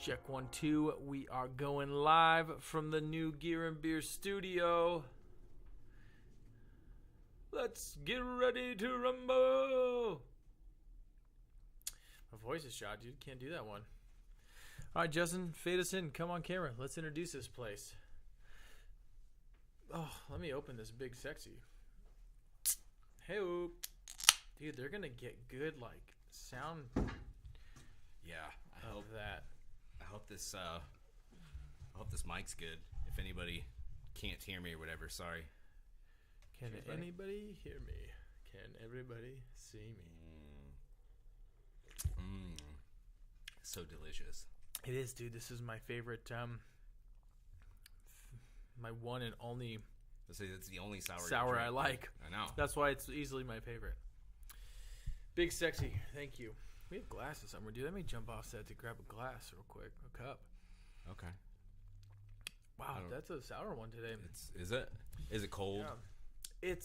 Check 1, 2. We are going live from the new Gear and Beer studio. Let's get ready to rumble. My voice is shot, dude. Can't do that one. All right, Justin, fade us in. Come on camera. Let's introduce this place. Oh, let me open this Big Sexy. Hey, dude, they're gonna get good sound. Yeah, I hope that. I hope this mic's good. If anybody can't hear me or whatever, sorry. Can anybody hear me? Can everybody see me? So delicious. It is, dude. This is my favorite. My one and only. Let's say that's the only sour I like. I know. That's why it's easily my favorite. Big Sexy. Thank you. We have glasses somewhere, dude. Let me jump off set to grab a glass real quick. A cup. Okay. Wow, that's a sour one today. Is it? Is it cold? Yeah.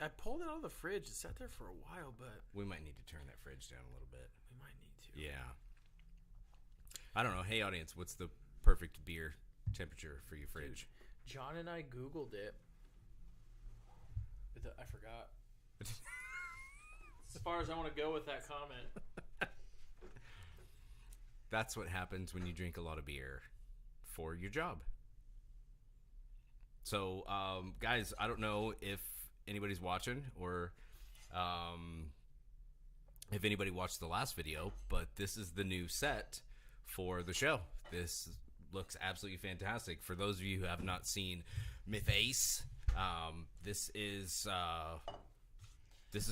I pulled it out of the fridge. It sat there for a while, but we might need to turn that fridge down a little bit. We might need to. Yeah. I don't know. Hey, audience, what's the perfect beer temperature for your fridge? Dude, John and I Googled it. But I forgot. As far as I want to go with that comment. That's what happens when you drink a lot of beer for your job. So, guys, I don't know if anybody's watching or if anybody watched the last video, but this is the new set for the show. This looks absolutely fantastic. For those of you who have not seen Myth Ace, this is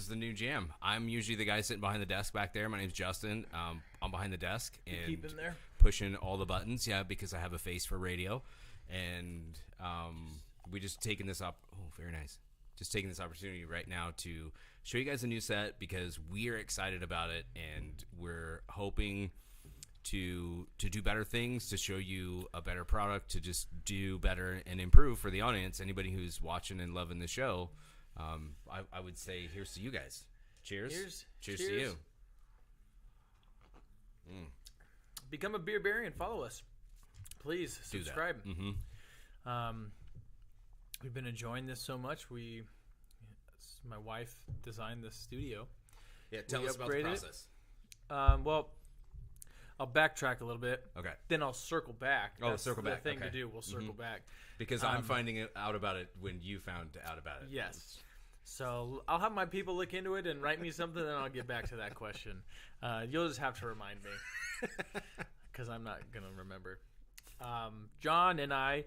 the new jam. I'm usually the guy sitting behind the desk back there. My name's Justin. I'm behind the desk and keep him there, pushing all the buttons. Yeah, because I have a face for radio, and we just taking this up. Oh, very nice. Just taking this opportunity right now to show you guys a new set because we are excited about it, and we're hoping to do better things, to show you a better product, to just do better and improve for the audience. Anybody who's watching and loving the show. I would say here's to you guys. Cheers. Cheers to you. Become a beer berry and follow us. Please subscribe. We've been enjoying this so much. My wife designed this studio. Yeah, tell us about the process. Well, I'll backtrack a little bit. Okay. Then I'll circle back. That's circle back. The thing to do. We'll circle back. Because I'm finding out about it when you found out about it. Yes. So I'll have my people look into it and write me something, and I'll get back to that question. You'll just have to remind me because I'm not going to remember. John and I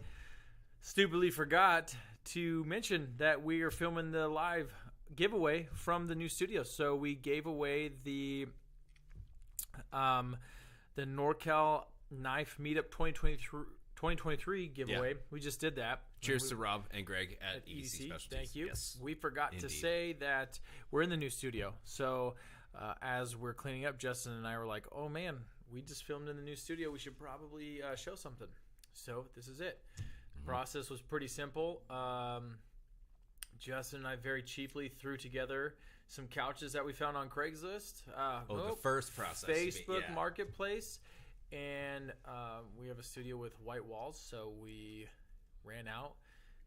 stupidly forgot to mention that we are filming the live giveaway from the new studio. So we gave away the NorCal Knife Meetup 2023 giveaway. Yeah. We just did that. Cheers to Rob and Greg at EDC Specialties. Thank you. Yes. We forgot to say that we're in the new studio. So as we're cleaning up, Justin and I were like, oh, man, we just filmed in the new studio. We should probably show something. So this is it. The process was pretty simple. Justin and I very cheaply threw together some couches that we found on Craigslist. The first process. Facebook Marketplace. And we have a studio with white walls, so we ran out.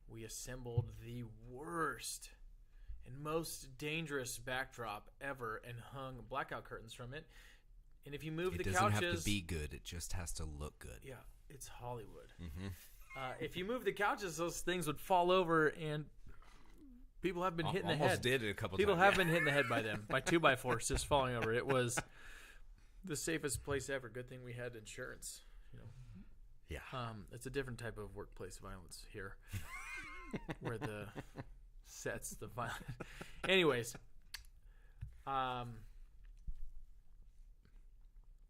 We assembled the worst and most dangerous backdrop ever and hung blackout curtains from it. And if you move the couches... It doesn't have to be good. It just has to look good. Yeah, it's Hollywood. If you move the couches, those things would fall over, and people have been hitting the head. Almost did it a couple times. People have been hitting the head by them, by 2x4s just falling over. It was... the safest place ever. Good thing we had insurance. Yeah. It's a different type of workplace violence here, where the sets the violence. Anyways,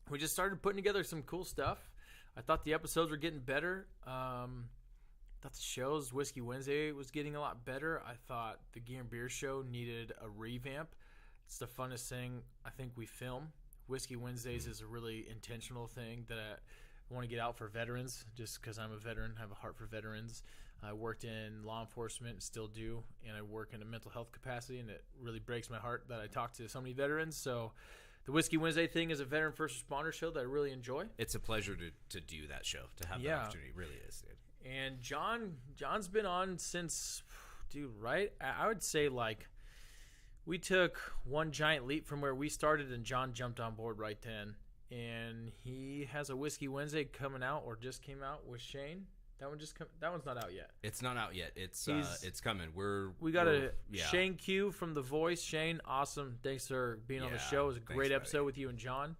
we just started putting together some cool stuff. I thought the episodes were getting better. I thought the shows, Whiskey Wednesday, was getting a lot better. I thought the Gear and Beer show needed a revamp. It's the funnest thing I think we film. Whiskey Wednesdays is a really intentional thing that I want to get out for veterans, just because I'm a veteran, have a heart for veterans. I worked in law enforcement, still do, and I work in a mental health capacity, and it really breaks my heart that I talk to so many veterans. So The Whiskey Wednesday thing is a veteran first responder show that I really enjoy. It's a pleasure to do that show, to have that opportunity. It really is, dude. And John's been on since, dude, right? I would say like we took one giant leap from where we started, and John jumped on board right then. And he has a Whiskey Wednesday coming out, or just came out with Shane. That one's not out yet. It's not out yet. It's coming. We got Shane Q from The Voice. Shane, awesome. Thanks for being on the show. It was a great episode with you and John.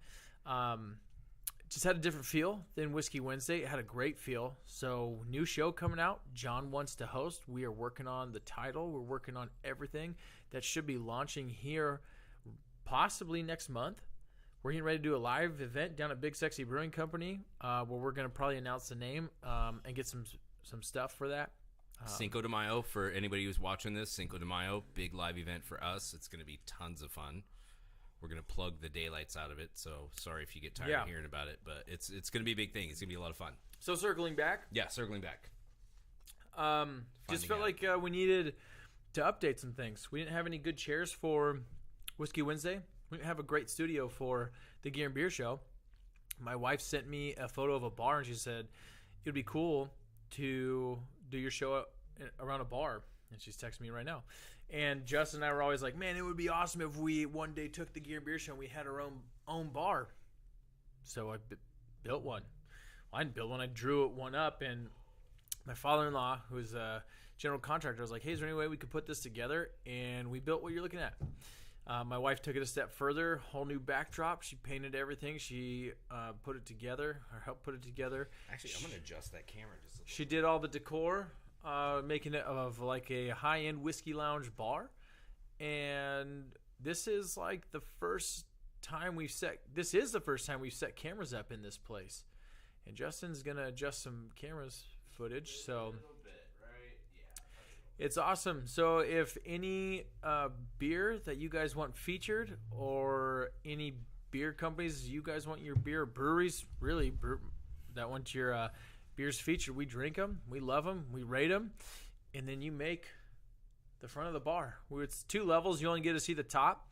Just had a different feel than Whiskey Wednesday. It had a great feel. So new show coming out. John wants to host. We are working on the title. We're working on everything that should be launching here possibly next month. We're getting ready to do a live event down at Big Sexy Brewing Company where we're going to probably announce the name and get some stuff for that. Cinco de Mayo, for anybody who's watching this, Cinco de Mayo, big live event for us. It's going to be tons of fun. We're going to plug the daylights out of it, so sorry if you get tired of hearing about it, but it's going to be a big thing. It's going to be a lot of fun. So circling back. Yeah, circling back. Just felt like we needed to update some things. We didn't have any good chairs for Whiskey Wednesday. We didn't have a great studio for the Gear and Beer Show. My wife sent me a photo of a bar, and she said it would be cool to do your show around a bar. And she's texting me right now. And Justin and I were always like, man, it would be awesome if we one day took the Gear and Beer Show and we had our own bar. So I built one. Well, I didn't build one. I drew one up, and my father-in-law, who's a general contractor, was like, hey, is there any way we could put this together? And we built what you're looking at. My wife took it a step further, whole new backdrop. She painted everything. She put it together, or helped put it together. Actually, I'm going to adjust that camera just a little. She did all the decor, making it of like a high-end whiskey lounge bar. And this is like the first time we've set cameras up in this place. And Justin's going to adjust some cameras footage, so it's awesome. So if any beer that you guys want featured, or any beer companies you guys want your beer, breweries really that want your beers featured, we drink them, we love them, we rate them, and then you make the front of the bar. It's 2 levels. You only get to see the top.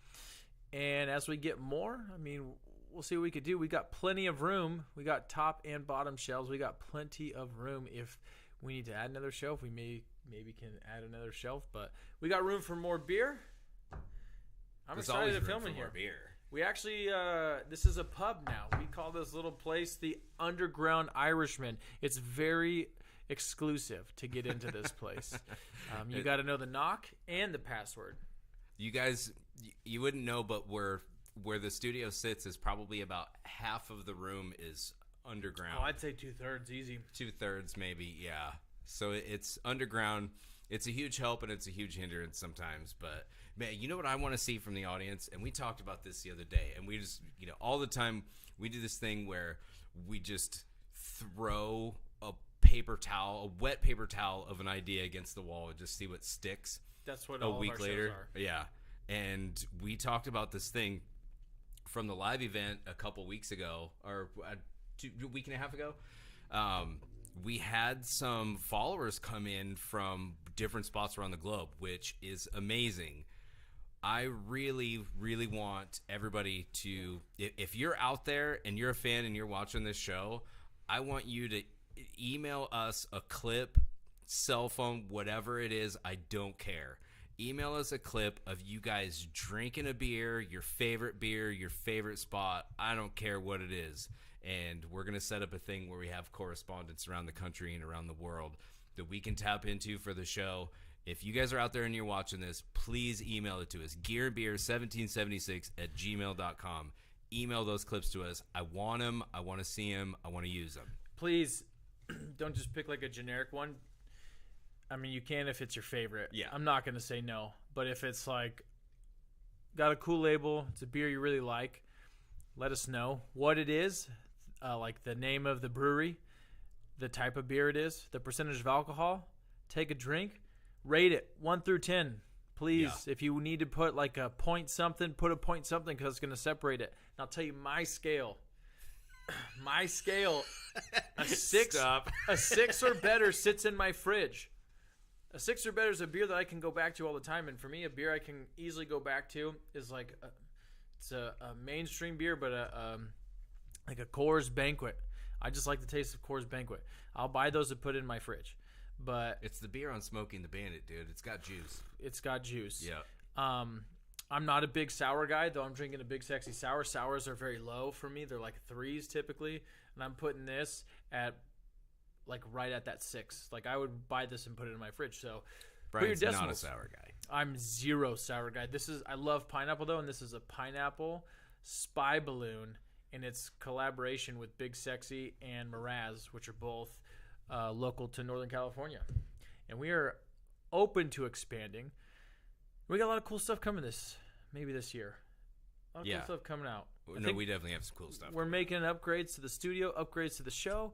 And as we get more, I mean, we'll see what we could do. We got plenty of room. We got top and bottom shelves. We got plenty of room. If we need to add another shelf, we maybe can add another shelf, but we got room for more beer. I'm excited to film in here. Beer. We actually, this is a pub now. We call this little place the Underground Irishman. It's very exclusive to get into this place. You got to know the knock and the password. You guys, you wouldn't know, but where the studio sits is probably about half of the room is underground. Oh, I'd say 2/3 easy. 2/3 maybe, yeah. So it's underground. It's a huge help and it's a huge hindrance sometimes. But, man, you know what I want to see from the audience? And we talked about this the other day. And we just, all the time we do this thing where we just throw a wet paper towel of an idea against the wall and just see what sticks. That's what a all week of our later. shows are. Yeah. And we talked about this thing from the live event a couple weeks ago, or a week and a half ago. We had some followers come in from different spots around the globe, which is amazing. I really, really want everybody to, if you're out there and you're a fan and you're watching this show, I want you to email us a clip, cell phone, whatever it is. I don't care. Email us a clip of you guys drinking a beer, your favorite spot. I don't care what it is. And we're going to set up a thing where we have correspondents around the country and around the world that we can tap into for the show. If you guys are out there and you're watching this, please email it to us. gearandbeer1776@gmail.com. Email those clips to us. I want them. I want to see them. I want to use them. Please don't just pick like a generic one. I mean, you can if it's your favorite. Yeah. I'm not going to say no. But if it's like got a cool label, it's a beer you really like, let us know what it is, like the name of the brewery, the type of beer it is, the percentage of alcohol. Take a drink, rate it 1 through 10. Please, if you need to put like a point something, put a point something because it's going to separate it. And I'll tell you my scale. My scale, a 6 or better sits in my fridge. A 6 or better is a beer that I can go back to all the time. And for me, a beer I can easily go back to is like It's a mainstream beer, but like a Coors Banquet. I just like the taste of Coors Banquet. I'll buy those and put it in my fridge. But It's the beer on Smoking the Bandit, dude. It's got juice. it's got juice. Yeah. I'm not a big sour guy, though I'm drinking a Big Sexy Sour. Sours are very low for me. They're like 3s typically. And I'm putting this at like right at that 6. Like I would buy this and put it in my fridge. So Brian's put your not a decimals. sour guy. I'm zero sour guy. I love pineapple though, and this is a pineapple spy balloon, and it's collaboration with Big Sexy and Miraz, which are both local to Northern California. And we are open to expanding. We got a lot of cool stuff coming this year. A lot of cool stuff coming out. No, we definitely have some cool stuff. We're making upgrades to the studio, upgrades to the show,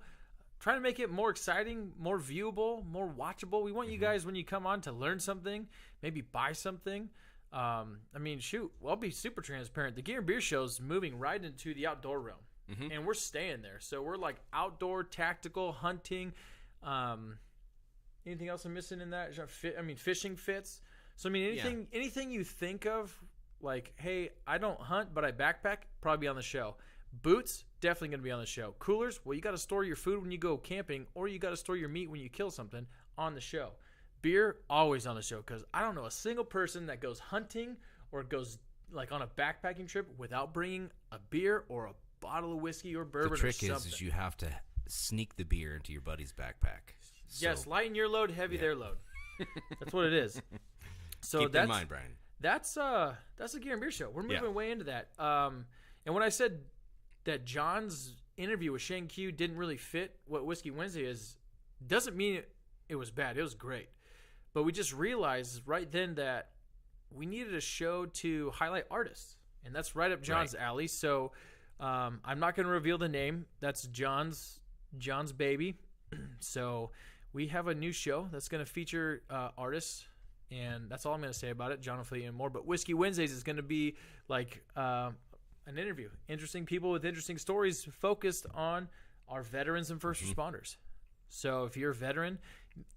trying to make it more exciting, more viewable, more watchable. We want you guys, when you come on, to learn something, maybe buy something. I mean, shoot, I'll be super transparent. The Gear and Beer Show's moving right into the outdoor realm, and we're staying there. So we're like outdoor, tactical, hunting. Anything else I'm missing in that? Fishing fits. So, I mean, anything you think of, like, hey, I don't hunt, but I backpack, probably on the show. Boots, definitely going to be on the show. Coolers, well, you got to store your food when you go camping, or you got to store your meat when you kill something, on the show. Beer, always on the show, because I don't know a single person that goes hunting or goes like on a backpacking trip without bringing a beer or a bottle of whiskey or bourbon. The trick or something. is you have to sneak the beer into your buddy's backpack. Yes, lighten your load, heavy their load. That's what it is. So keep that in mind, Brian. That's a Gear and Beer Show. We're moving way into that. And when I said that John's interview with Shane Q didn't really fit what Whiskey Wednesday is, doesn't mean it was bad. It was great. But we just realized right then that we needed a show to highlight artists. And that's right up John's alley. So I'm not going to reveal the name. That's John's baby. So we have a new show that's going to feature artists. And that's all I'm going to say about it. John will fill you in more. But Whiskey Wednesdays is going to be like an interview. Interesting people with interesting stories focused on our veterans and first responders. So if you're a veteran,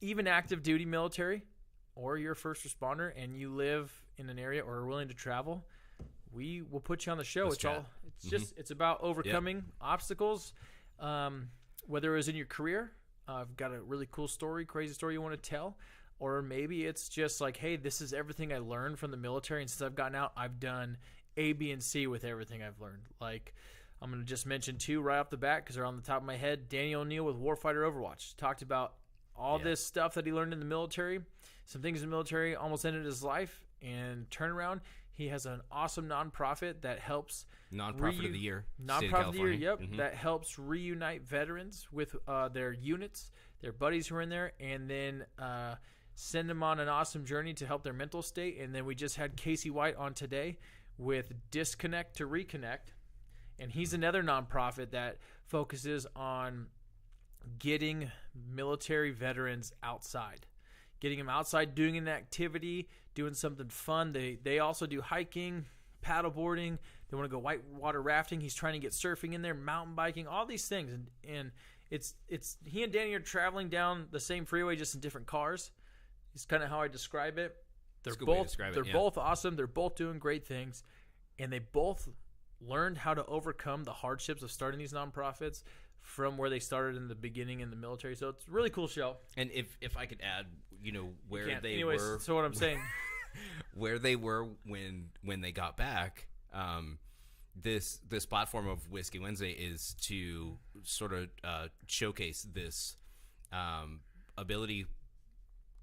even active duty military, or you're a first responder and you live in an area or are willing to travel, we will put you on the show. It's about overcoming obstacles, whether it was in your career. I've got a really cool story, crazy story you want to tell. Or maybe it's just like, hey, this is everything I learned from the military, and since I've gotten out, I've done A, B, and C with everything I've learned. Like, I'm going to just mention 2 right off the bat because they're on the top of my head. Danny O'Neill with Warfighter Overwatch talked about all this stuff that he learned in the military. Some things in the military almost ended his life, and turnaround. He has an awesome nonprofit that helps Nonprofit of the Year. Nonprofit of the Year, yep. That helps reunite veterans with their units, their buddies who are in there, and then send them on an awesome journey to help their mental state. And then we just had Casey White on today with Disconnect to Reconnect. And he's another nonprofit that focuses on getting military veterans outside. Getting them outside, doing an activity, doing something fun. They also do hiking, paddleboarding. They want to go whitewater rafting. He's trying to get surfing in there, mountain biking, all these things. And it's he and Danny are traveling down the same freeway, just in different cars. It's kind of how I describe it. They're both awesome. They're both doing great things, and they both learned how to overcome the hardships of starting these nonprofits from where they started in the beginning in the military. So it's a really cool show. And if I could add, where they Anyways, were. So what I'm saying, where they were when they got back. This platform of Whiskey Wednesday is to sort of showcase this ability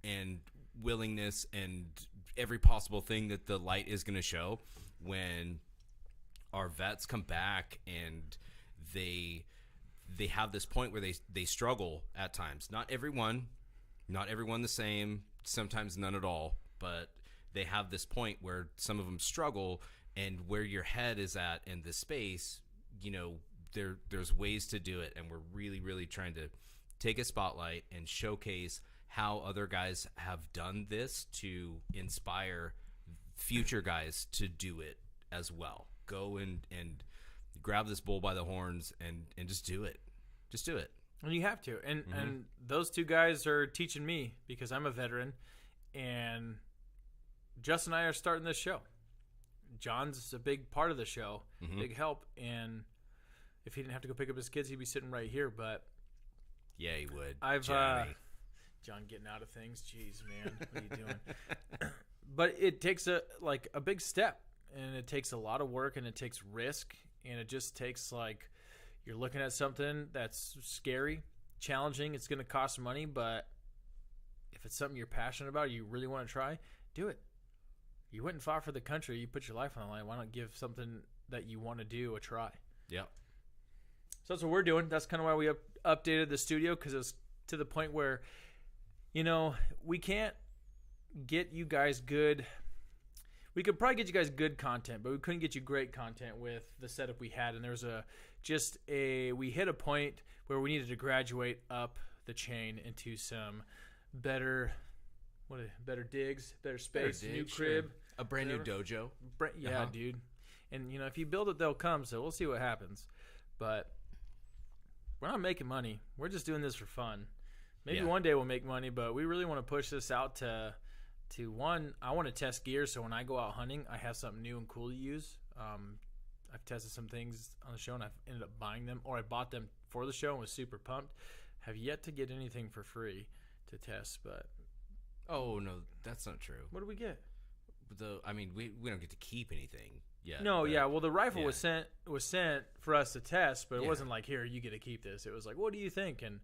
and willingness and every possible thing that the light is going to show when our vets come back and they have this point where they struggle at times. Not everyone the same, sometimes none at all, but they have this point where some of them struggle, and where your head is at in this space, there's ways to do it, and we're really, really trying to take a spotlight and showcase how other guys have done this to inspire future guys to do it as well. Go and grab this bull by the horns and just do it. Just do it. And you have to. And those 2 guys are teaching me because I'm a veteran, and Justin and I are starting this show. John's a big part of the show, big help. And if he didn't have to go pick up his kids, he'd be sitting right here. But yeah, he would. John getting out of things. Jeez, man, what are you doing? But it takes a big step, and it takes a lot of work, and it takes risk, and it just takes you're looking at something that's scary, challenging. It's going to cost money, but if it's something you're passionate about, you really want to try, do it. You went and fought for the country. You put your life on the line. Why not give something that you want to do a try? Yeah. So that's what we're doing. That's kind of why we updated the studio, because it was to the point where, we can't get you guys good. We could probably get you guys good content, but we couldn't get you great content with the setup we had. And there was we hit a point where we needed to graduate up the chain into some better digs, better space, new crib, a brand new dojo. Yeah, dude. And if you build it, they'll come. So we'll see what happens. But we're not making money. We're just doing this for fun. Maybe one day we'll make money, but we really want to push this out to one. I want to test gear, so when I go out hunting, I have something new and cool to use. I've tested some things on the show, and I've ended up buying them, or I bought them for the show and was super pumped. Have yet to get anything for free to test, but oh no, that's not true. What do we get? We don't get to keep anything. Yeah. No, yeah. Well, the rifle was sent for us to test, but it wasn't like, here, you get to keep this. It was like, what do you think? And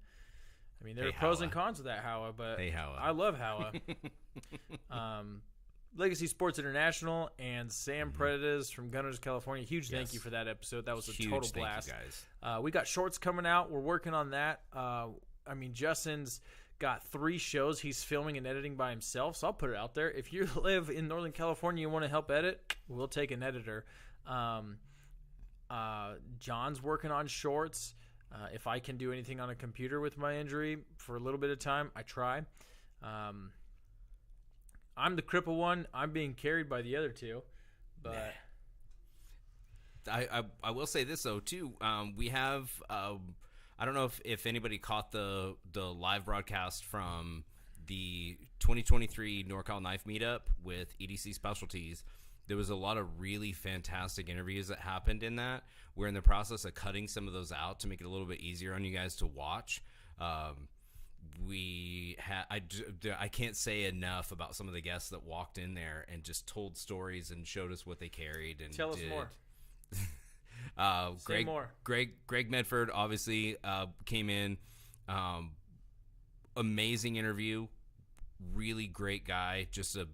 there are pros and cons with that Howa, but I love Howa. Legacy Sports International and Sam Predators from Gunners, California. Huge thank you for that episode. That was a total blast. Thank you guys. We got shorts coming out. We're working on that. Justin's got 3 shows he's filming and editing by himself, so I'll put it out there. If you live in Northern California and you want to help edit, we'll take an editor. John's working on shorts. If I can do anything on a computer with my injury for a little bit of time, I try. I'm the cripple one. I'm being carried by the other 2. But I will say this, though, too. We have I don't know if anybody caught the live broadcast from the 2023 NorCal Knife Meetup with EDC Specialties. There was a lot of really fantastic interviews that happened in that. We're in the process of cutting some of those out to make it a little bit easier on you guys to watch. I can't say enough about some of the guests that walked in there and just told stories and showed us what they carried and tell us more. Greg Medford obviously came in. Amazing interview. Really great guy. Just a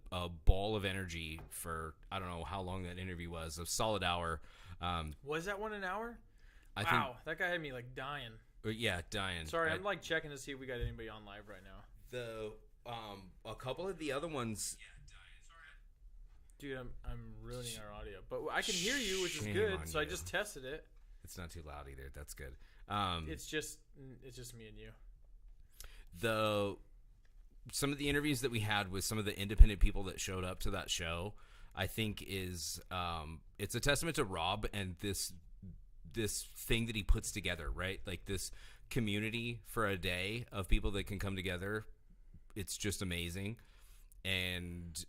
ball of energy for, I don't know how long that interview was. A solid hour. Was that one an hour? I think that guy had me dying. Yeah, dying. Sorry, I'm checking to see if we got anybody on live right now. A couple of the other ones. Dude, I'm ruining our audio, but I can hear you, which is good. So I just tested it. It's not too loud either. That's good. It's just me and you. Some of the interviews that we had with some of the independent people that showed up to that show, I think is it's a testament to Rob and this thing that he puts together, right? Like this community for a day of people that can come together. It's just amazing. And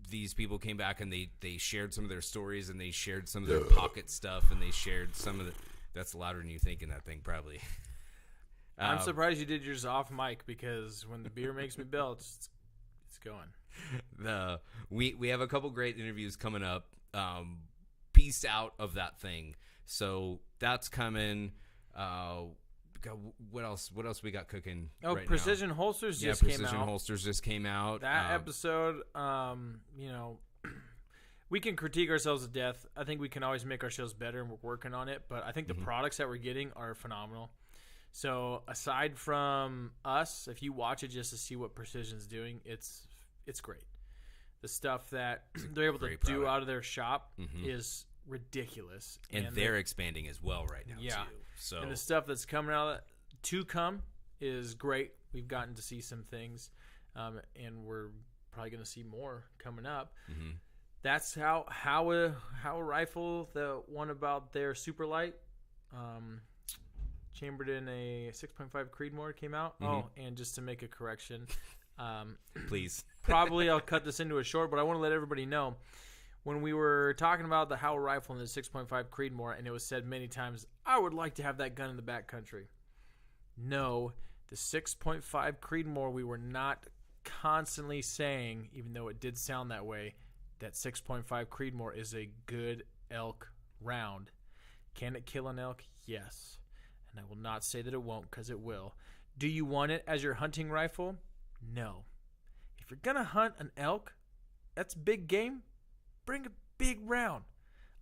these people came back and they shared some of their stories and they shared some of their pocket stuff and they shared some of the. That's louder than you think in that thing, probably. I'm surprised you did yours off mic, because when the beer makes me belch, it's going. We have a couple great interviews coming up. Piece out of that thing, so that's coming. What else we got cooking? Oh, right Precision now? Holsters just came out. Precision Holsters just came out. That episode, we can critique ourselves to death. I think we can always make our shows better, and we're working on it. But I think the products that we're getting are phenomenal. So aside from us, if you watch it just to see what Precision's doing, it's great. The stuff that they're able to do out of their shop is ridiculous. And they're expanding as well right now, too. So. And the stuff that's coming out to come is great. We've gotten to see some things, and we're probably going to see more coming up. That's how a rifle, the one about their super light, chambered in a 6.5 Creedmoor came out. And just to make a correction, please. Probably I'll cut this into a short, but I want to let everybody know when we were talking about the Howell rifle and the 6.5 Creedmoor, and it was said many times, I would like to have that gun in the backcountry. No, the 6.5 Creedmoor, we were not constantly saying, even though it did sound that way, that 6.5 Creedmoor is a good elk round. Can it kill an elk? Yes. And I will not say that it won't, because it will. Do you want it as your hunting rifle? No. If you're going to hunt an elk, that's big game, bring a big round.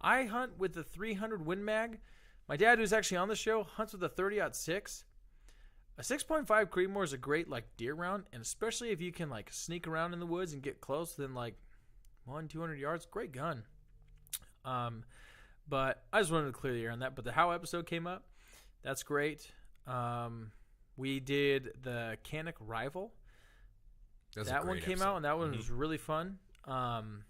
I hunt with the 300 Win Mag. My dad, who's actually on the show, hunts with a 30-06. A 6.5 Creedmoor is a great deer round, and especially if you can sneak around in the woods and get close within 100-200 yards, great gun. But I just wanted to clear the air on that. But the How episode came up. That's great. We did the Canik Rival. That one came out, and that one was really fun. I'm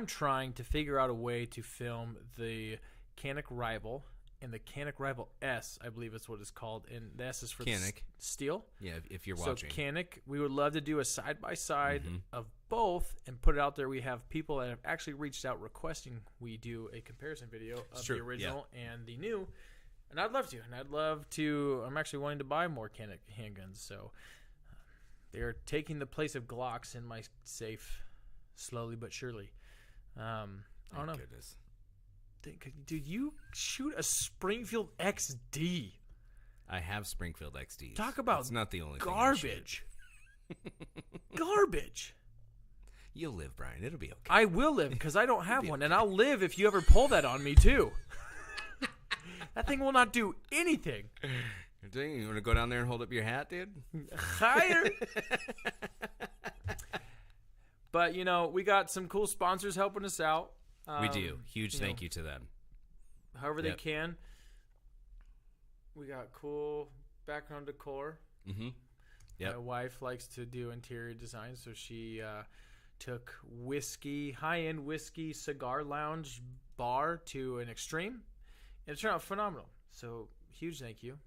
trying to figure out a way to film the Canik Rival and the Canik Rival S, I believe is what it's called. And the S is for Canik. Steel. Yeah, if you're watching. So Canik, we would love to do a side-by-side of both and put it out there. We have people that have actually reached out requesting we do a comparison video of the original and the new. And I'd love to. I'm actually wanting to buy more Canik handguns. So they're taking the place of Glocks in my safe slowly but surely. I don't know. Goodness. Dude, you shoot a Springfield XD. I have Springfield XDs. Talk about it's not the only garbage. Garbage. You'll live, Brian. It'll be okay. I will live because I don't have one, and I'll live if you ever pull that on me too. That thing will not do anything. You want to go down there and hold up your hat, dude? Higher. But we got some cool sponsors helping us out. We do. Huge thank you to them. However they can. We got cool background decor. Mm-hmm. Yep. My wife likes to do interior design, so she took high-end whiskey cigar lounge bar to an extreme. And it turned out phenomenal. So huge thank you.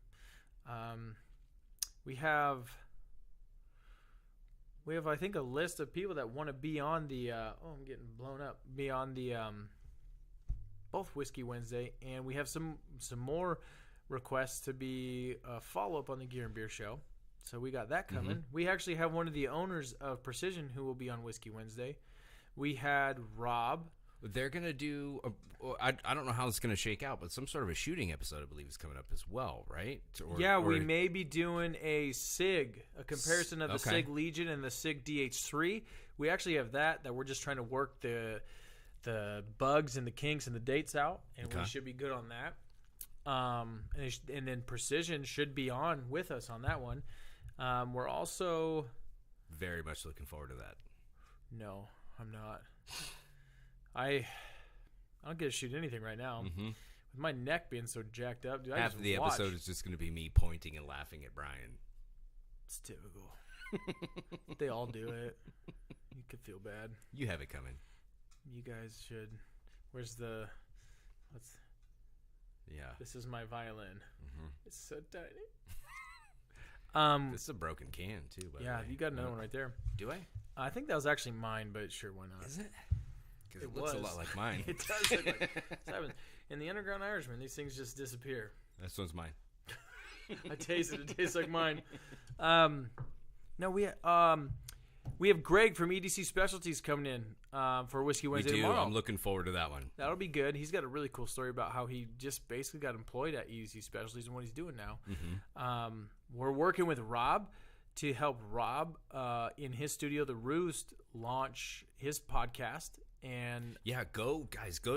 We have I think a list of people that want to be on the I'm getting blown up. Be on the both Whiskey Wednesday, and we have some more requests to be a follow-up on the Gear and Beer Show. So we got that coming. Mm-hmm. We actually have one of the owners of Precision who will be on Whiskey Wednesday. We had Rob. They're going to do, I don't know how it's going to shake out, but some sort of a shooting episode, I believe, is coming up as well, right? We may be doing a SIG, a comparison of the SIG Legion and the SIG DH3. We actually have that we're just trying to work the bugs and the kinks and the dates out, and we should be good on that. And then Precision should be on with us on that one. We're also very much looking forward to that. No, I'm not. I don't get to shoot anything right now. Mm-hmm. With my neck being so jacked up, dude. Half of the episode is just going to be me pointing and laughing at Brian. It's typical. They all do it. You could feel bad. You have it coming. You guys should. Where's the? Yeah. This is my violin. Mm-hmm. It's so tiny. This is a broken can too. By the way. You got another one right there. Do I? I think that was actually mine, but sure, why not? Is it? Because it looks a lot like mine. It does look like in the Underground Irishman, these things just disappear. This one's mine. I taste it. It tastes like mine. No, we have Greg from EDC Specialties coming in for Whiskey Wednesday tomorrow. I'm looking forward to that one. That'll be good. He's got a really cool story about how he just basically got employed at EDC Specialties and what he's doing now. Mm-hmm. We're working with Rob to help Rob in his studio, The Roost, launch his podcast. And go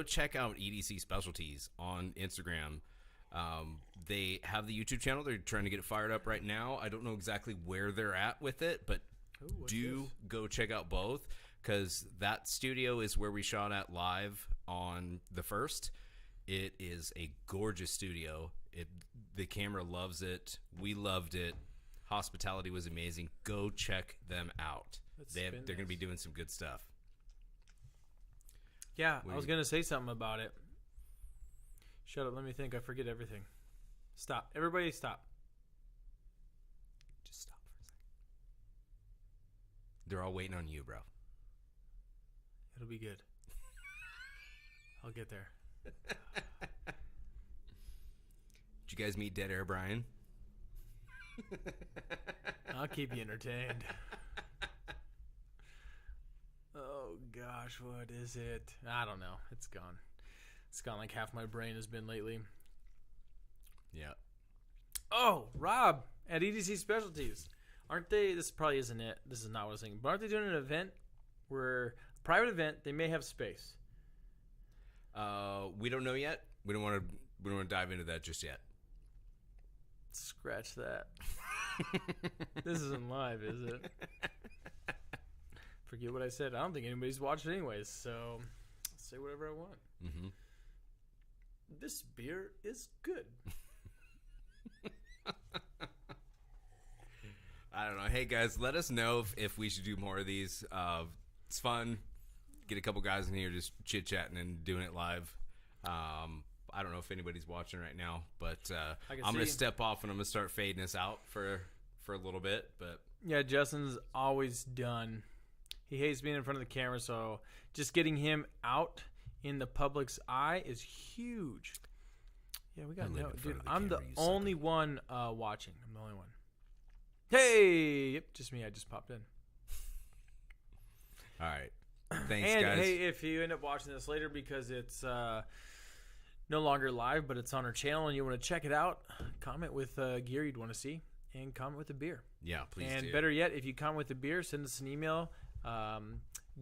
check out EDC Specialties on Instagram. They have the YouTube channel. They're trying to get it fired up right now. I don't know exactly where they're at with it, but go check out both, because that studio is where we shot at live on the 1st. It is a gorgeous studio. The camera loves it. We loved it. Hospitality was amazing. Go check them out. They're going to be doing some good stuff. Yeah, I was going to say something about it. Shut up. Let me think. I forget everything. Stop. Everybody stop. Just stop for a second. They're all waiting on you, bro. It'll be good. I'll get there. Did you guys meet Dead Air Brian? I'll keep you entertained. Oh, gosh, what is it? I don't know. It's gone. It's gone like half my brain has been lately. Yeah. Oh, Rob at EDC Specialties. Aren't they? This probably isn't it. This is not what I was thinking. But aren't they doing an event where, a private event, they may have space? We don't know yet. We don't want to dive into that just yet. Scratch that. This isn't live, is it? Forget what I said. I don't think anybody's watching anyways, so I'll say whatever I want. Mm-hmm. This beer is good. I don't know. Hey, guys, let us know if we should do more of these. It's fun. Get a couple guys in here just chit-chatting and doing it live. I don't know if anybody's watching right now, but I'm going to step off and I'm going to start fading us out for a little bit. But yeah, Justin's always done. He hates being in front of the camera, so just getting him out in the public's eye is huge. Yeah, we got no, dude. I'm the only one watching. I'm the only one. Hey, yep, just me. I just popped in. All right, thanks, and, guys. Hey, if you end up watching this later because it's no longer live, but it's on our channel, and you want to check it out, comment with gear you'd want to see, and comment with a beer. Yeah, please. And do. better yet, if you comment with the beer, send us an email.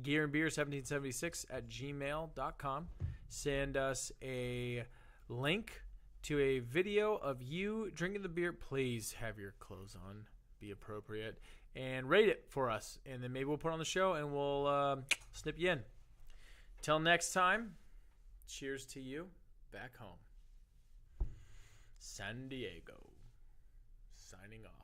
gearandbeer1776@gmail.com. Send us a link to a video of you drinking the beer. Please have your clothes on, be appropriate, and rate it for us. And then maybe we'll put it on the show and we'll snip you in. Till next time, cheers to you back home. San Diego, signing off.